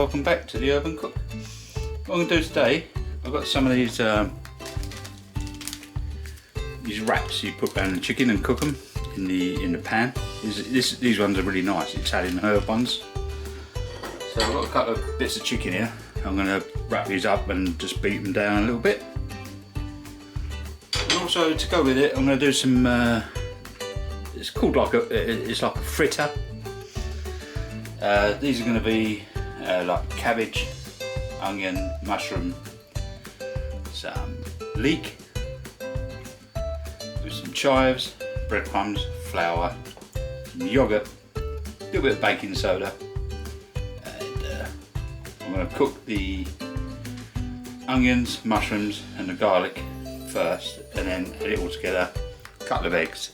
welcome back to the Urban Cook. What I'm going to do today, I've got some of these wraps you put around the chicken and cook them in the pan. These ones are really nice, Italian herb ones. So I've got a couple of bits of chicken here. I'm going to wrap these up and just beat them down a little bit. And also to go with it, I'm going to do some. It's called like it's like a fritter. These are going to be like cabbage, onion, mushroom, some leek, with some chives, breadcrumbs, flour, some yogurt, a little bit of baking soda, and I'm going to cook the onions, mushrooms and the garlic first, and then add it all together, a couple of eggs,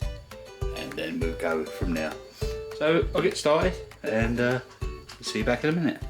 and then we'll go from there. So I'll get started and see you back in a minute.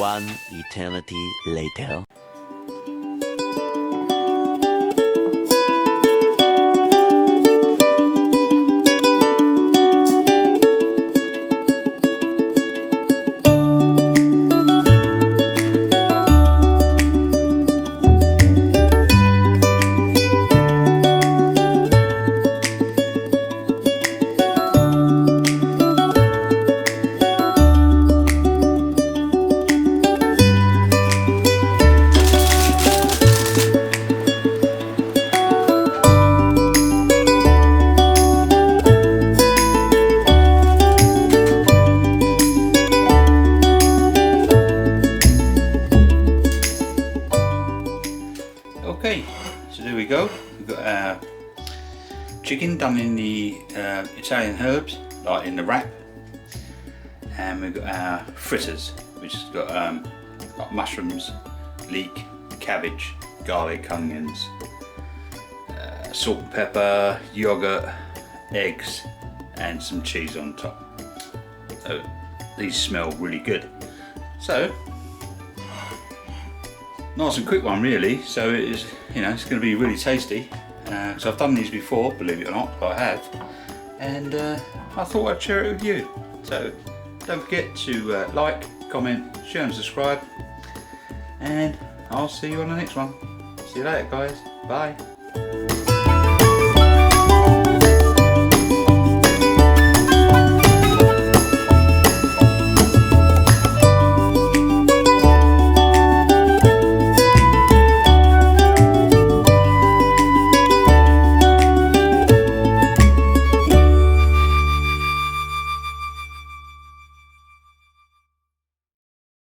One eternity later. Okay, so there we go. We've got our chicken done in the Italian herbs, like in the wrap, and we've got our fritters, which has got mushrooms, leek, cabbage, garlic, onions, salt and pepper, yogurt, eggs, and some cheese on top. So these smell really good. So nice and quick one really, so it is, it's going to be really tasty, because I've done these before, believe it or not, but I have, and I thought I'd share it with you. So don't forget to like, comment, share and subscribe, and I'll see you on the next one. See you later guys, bye.